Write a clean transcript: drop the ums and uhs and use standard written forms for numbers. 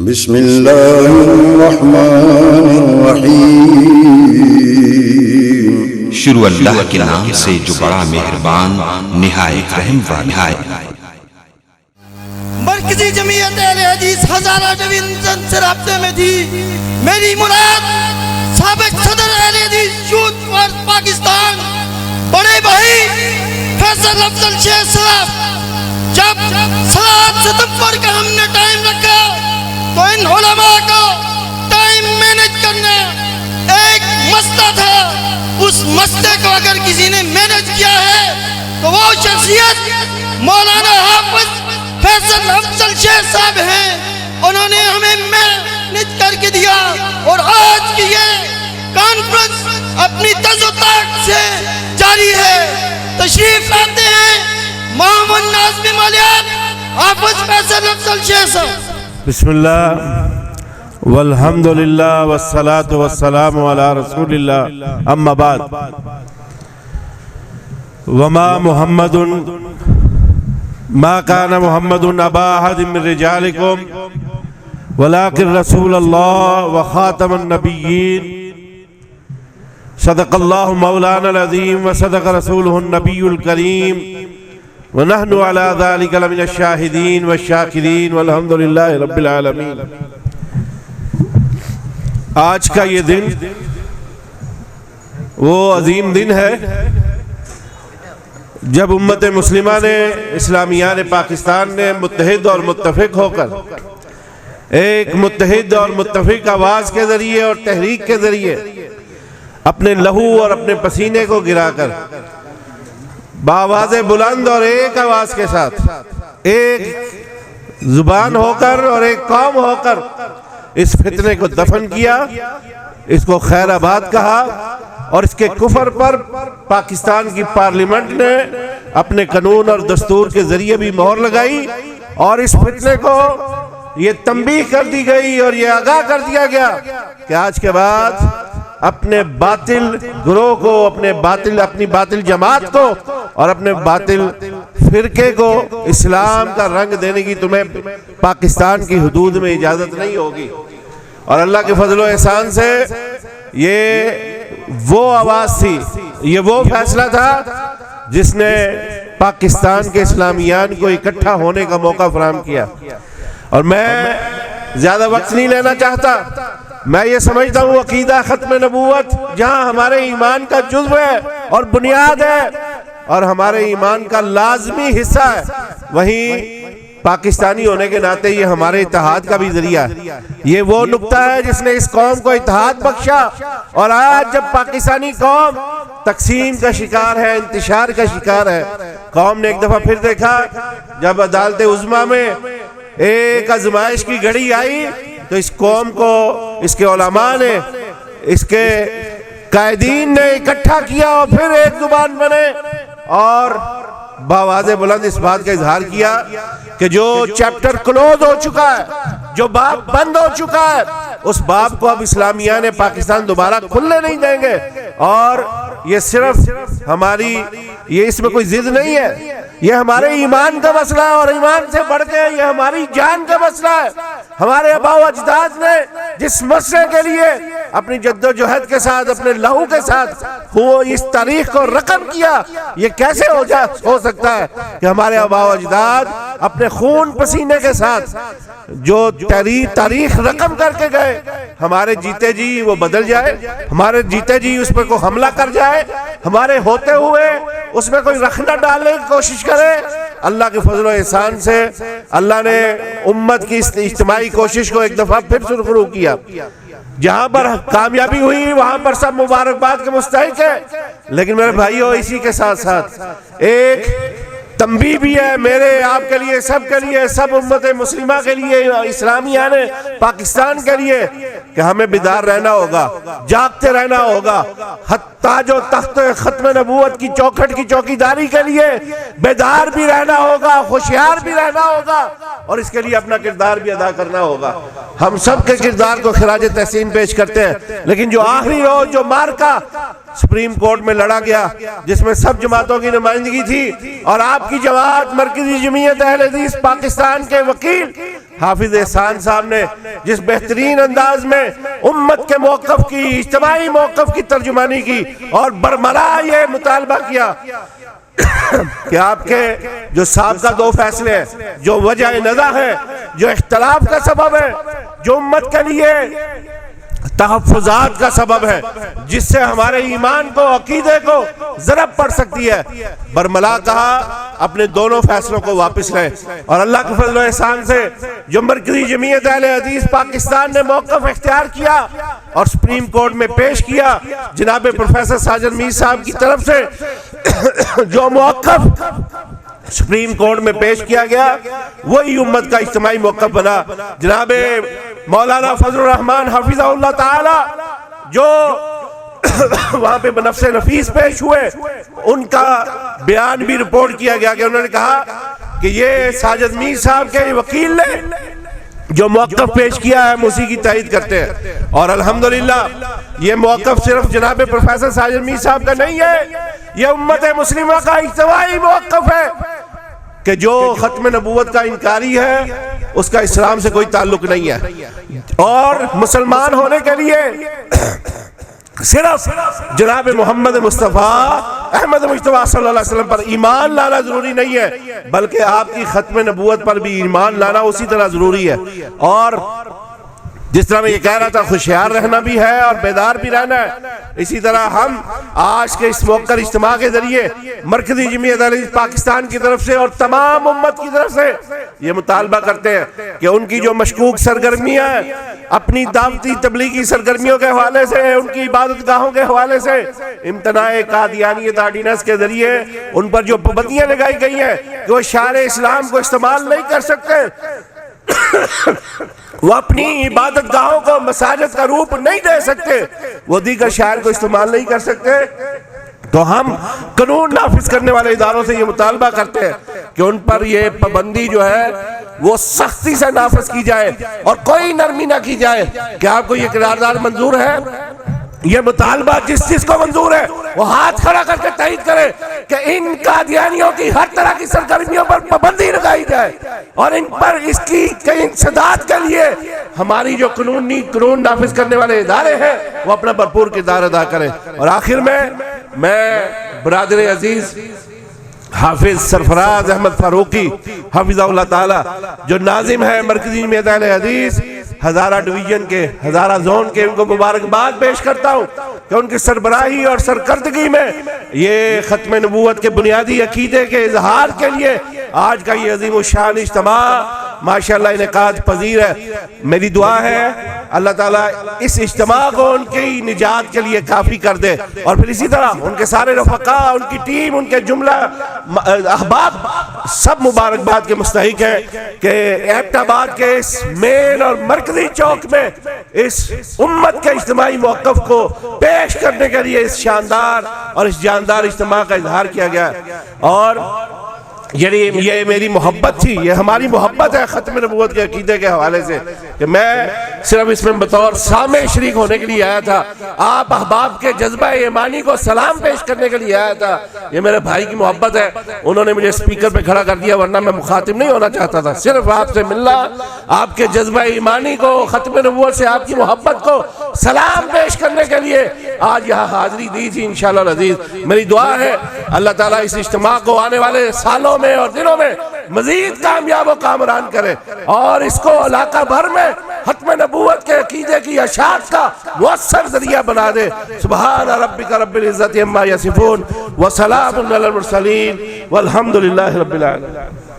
बिस्मिल्लाहिर्रहमानिर्रहीम। शुरू अल्लाह के नाम से जो बड़ा मेहरबान निहायत रहम वाला है। मरकजी जमीयत अहले हदीस हजारा डिवीजन से राब्ते में थी। मेरी मुराद साबिक सदर अहले हदीस यूथ फॉर पाकिस्तान बड़े भाई फैसल अफजल शेख साहब, जब सलात सितंबर का हमने टाइम रखा तो इन उलमा को टाइम मैनेज करना एक मसला था। उस मसले को अगर किसी ने मैनेज किया है तो वो शख्सियत मौलाना हाफिज फैसल अफजल शेख साहब हैं। उन्होंने हमें मैनेज करके दिया और आज की ये कॉन्फ्रेंस अपनी तज़ुताक से जारी है। तशरीफ लाते हैं मोहम्मद नाज़मी मलियान हाफिज फैसल अफजल शेख साहब। बिस्मिल्लाह वल्हम्दुलिल्लाह वस्सलातु वस्सलामु अला रसूलिल्लाह, अम्मा बाद। वमा मुहम्मदुन मा काना मुहम्मदुन अबा अहदिम मिन रिजालिकुम वलाकिन रसूलुल्लाह व खातमुन नबिय्यीन। सदक़ल्लाहु मौलाना अज़ीम व सदक़ रसूलुहुन नबियुल करीम व नहनु अला ज़ालिका लमिन शाहिदीन व शाकिरीन वल्हम्दुलिल्लाहि रब्बिल आलमीन। आज का ये दिन वो अजीम दिन है जब उम्मत मुस्लिमा ने, इस्लामिया ने, पाकिस्तान ने मुत्तहिद और मुत्तफिक होकर एक मुत्तहिद और मुत्तफिक आवाज़ के ज़रिए और तहरीक के ज़रिए अपने लहू और अपने पसीने को गिराकर बावाज़े बुलंद और एक आवाज़ के साथ एक जुबान होकर और एक कौम होकर इस फितने को दफन किया, इसको खैराबाद कहा और इसके कुफर पर पाकिस्तान की पार्लियामेंट ने अपने कानून और दस्तूर के जरिए भी मोहर लगाई और इस फितने को ये तंबीह कर दी गई और ये आगाह कर दिया गया कि आज के बाद अपने बातिल गुरोह को, अपनी बातिल जमात को और अपने बातिल फिरके को इस्लाम का रंग देने की तुम्हें पाकिस्तान की हुदूद में इजाजत नहीं होगी। और अल्लाह के फजल व एहसान से ये वो आवाज़ थी, ये वो फैसला था जिसने पाकिस्तान के इस्लामियान को इकट्ठा होने का मौका फराहम किया। और मैं ज्यादा वक्त नहीं लेना चाहता। मैं ये समझता हूँ अकीदा खत्म नबूवत जहाँ हमारे ईमान का जुज़्व है और बुनियाद है और हमारे ईमान का लाजमी हिस्सा है, वहीं पाकिस्तानी होने के नाते ये हमारे इत्तेहाद का भी जरिया है। ये वो नुक्ता है जिसने इस कौम को इत्तेहाद बख्शा। और आज जब पाकिस्तानी कौम तकसीम का शिकार है, इंतशार का शिकार है, कौम ने एक दफा फिर देखा जब अदालत उज़्मा में एक आजमाइश की घड़ी आई तो इस कौम को इसके उलमा ने, इसके कायदीन ने इकट्ठा किया और फिर एक जुबान बने और बावाज़े बुलंद इस बात का इजहार किया कि जो चैप्टर क्लोज हो चुका है, जो बाब बंद हो चुका है, उस बाब को अब इस्लामिया ने पाकिस्तान दोबारा खुलने नहीं देंगे। और ये सिर्फ हमारी, ये इसमें कोई जिद नहीं है, ये हमारे ईमान का मसला है और ईमान से बढ़ के ये हमारी जान का मसला है। हमारे आबा व अजदाद ने जिस मसले के लिए अपनी जद्दोजहद के साथ, अपने लहू के साथ वो इस तारीख को रकम किया, ये कैसे हो सकता है कि हमारे आबा व अजदाद अपने खून पसीने के साथ जो तारीख रकम करके गए, हमारे जीते जी वो बदल जाए, हमारे जीते जी उस पर कोई हमला कर जाए, हमारे होते हुए उसमें कोई रखना डालने की कोशिश करे। अल्लाह के फजल व एहसान से अल्लाह ने उम्मत की इस इज्तिमाई कोशिश को एक दफा फिर शुरू किया। जहां पर कामयाबी हुई वहां पर सब मुबारकबाद के मुस्तहिक है। लेकिन मेरे भाइयों, इसी के साथ साथ एक तंबीह भी है मेरे आपके लिए, सब के लिए, सब उम्मत मुस्लिमा के लिए, इस्लामिया ने पाकिस्तान के लिए कि हमें बेदार रहना होगा, जागते रहना होगा। हत्ता जो तख्त खत्म नबूवत की चौखट की चौकीदारी के लिए बेदार भी रहना होगा, होशियार भी रहना होगा और इसके लिए अपना किरदार भी अदा करना होगा। हम सब के किरदार को खिराज तहसीन पेश करते हैं। लेकिन जो आखिरी रोज जो मार्का सुप्रीम कोर्ट में लड़ा गया, जिसमें सब जमातों की नुमाइंदगी थी और आपकी जमात मरकजी जमीयत अहले हदीस पाकिस्तान के वकील हाफिज एहसान साहब ने जिस बेहतरीन अंदाज में उम्मत के मौक़िफ़ की, इज्तिमाई मौक़िफ़ की तर्जुमानी की और बरमला ये मुतालबा किया कि आपके जो साबिक़ा 2 फैसले हैं, जो वजह नज़र है, जो इख्तिलाफ का सबब है, जो उम्मत के लिए तहफ़्फ़ुज़ात का सबब है, जिससे हमारे ईमान को, अकीदे को ज़रब पड़ सकती है, बरमला कहा अपने दोनों फैसलों को वापस लें। और अल्लाह के फज़ल व एहसान से जो मरकज़ी जमीयत अहले हदीस पाकिस्तान ने मौक़िफ़ इख्तियार किया और सुप्रीम कोर्ट में पेश किया, जनाब प्रोफेसर साजिद मीर साहब की तरफ से जो मौक़िफ़ सुप्रीम कोर्ट में पेश किया गया, वही उम्मत का इज्तिमाई मौक़िफ़ बना। जनाब मौलाना फजलुर रहमान हफिज़हुल्लाह ताला जो वहां पे बनफ्से नफीस पेश हुए, उनका बयान भी रिपोर्ट किया गया कि उन्होंने कहा कि ये साजिद मीर साहब के वकील ने जो मौक़िफ़ पेश किया है, हम उसी की तायद करते हैं। और अल्हम्दुलिल्लाह ये मौक़िफ़ सिर्फ जनाब प्रोफेसर साजिद मीर साहब का नहीं है, ये उम्मत मुस्लिमा का इज्तिमाई मौक़िफ़ है कि जो खत्म नबूवत का इनकारी है उसका इस्लाम से कोई ताल्लुक नहीं है। और मुसलमान होने के लिए सिर्फ जनाब मोहम्मद मुस्तफ़ा अहमद मुस्तफ़ा सल्लल्लाहु अलैहि वसल्लम पर ईमान लाना जरूरी नहीं है, बल्कि आपकी खत्म नबूवत पर भी ईमान लाना उसी तरह जरूरी है। और जिस तरह मैं ये कह रहा था, खुशियार रहना भी है और बेदार भी रहना है, इसी तरह हम आज के इस मौक़िफ़ इज्तिमा के जरिए मरकज़ी जमीयत अहले हदीस पाकिस्तान की तरफ से और तमाम उम्मत की तरफ से ये मुतालबा करते हैं कि उनकी जो मशकूक सरगर्मियाँ हैं, अपनी दावती तबलीगी सरगर्मियों के हवाले से, उनकी इबादत गाहों के हवाले से इम्तनाए कादियानियत ऑर्डिनेंस के जरिए उन पर जो पाबंदियाँ लगाई गई हैं कि वो शार इस्लाम को इस्तेमाल नहीं कर सकते, वो अपनी इबादत गाहों को मसाजिद का रूप नहीं दे सकते, वो दीगर शायर को इस्तेमाल नहीं कर सकते, तो हम कानून नाफिज करने वाले इदारों से ये मुतालबा करते हैं कि उन पर ये पाबंदी जो है वो सख्ती से नाफिज की जाए और कोई नरमी ना की जाए। क्या आपको ये करारदाद मंजूर है? ये मुतालबा जिस चीज को मंजूर है वो हाथ खड़ा करके तयद करे कि इन कादियानियों की हर तरह की सरगर्मियों पर पाबंदी लगाई जाए और इन पर इसकी इंसदाद के लिए हमारी जो कानून नाफिज करने वाले इदारे हैं वो अपना भरपूर किरदार अदा करें। और आखिर में मैं बरादर अजीज हाफिज सरफराज अहमद फारूकी हफिज़हुल्लाह ताला जो नाजिम है मरकज़ी जमीयत अहले हदीस हज़ारा डिवीजन के, हज़ारा जोन के, उनको मुबारकबाद पेश करता हूँ कि उनकी सरबराही और सरकर्दगी में ये खत्म नबूवत के बुनियादी अकीदे के इजहार के लिए आज का ये अजीम शान इज्तिमा माशाअल्लाह इनेकाद पजीर है। मेरी दुआ है अल्लाह ताला इस इज्तिमा को उनकी निजात के लिए काफ़ी कर दे और फिर इसी तरह उनके सारे रफ़क़ा, उनकी टीम, उनके जुमला अहबाब सब मुबारकबाद के मुस्तहिक है कि एबटाबाद के इस मेन और मरकजी चौक में इस उम्मत के इज्तिमाई मौक़िफ़ को पेश करने के लिए इस शानदार और इस जानदार इज्तिमा का इजहार किया गया। और ये मेरी मोहब्बत थी, ये हमारी मोहब्बत है खत्म नबूवत के अकीदे के हवाले से कि मैं सिर्फ इसमें बतौर सामे शरीक होने के लिए आया था, आप अहबाब के जज्बा ईमानी को सलाम पेश करने के लिए आया था। ये मेरे भाई की मोहब्बत है, उन्होंने मुझे स्पीकर पे खड़ा कर दिया, वरना मैं मुखातिब नहीं होना चाहता था। सिर्फ आपसे मिलना, आपके जज्बा ईमानी को, खत्म नबूवत से आपकी मोहब्बत को सलाम पेश करने के लिए आज यहाँ हाजिरी दी थी। इंशाअल्लाह अज़ीज़ मेरी दुआ है अल्लाह ताला इस इज्तिमा को आने वाले सालों में और दिनों में मजीद कामयाब और कामरान करे और इसको इलाका भर में खत्म नबूवत के अकीदे की अशात का मुअस्सर जरिया बना दे। सुभान रब्बिका रब्बिल इज्जति अम्मा यसिफून व सलामुन अलल मुरसलीन वल्हम्दुलिल्लाहि रब्बिल आलमीन।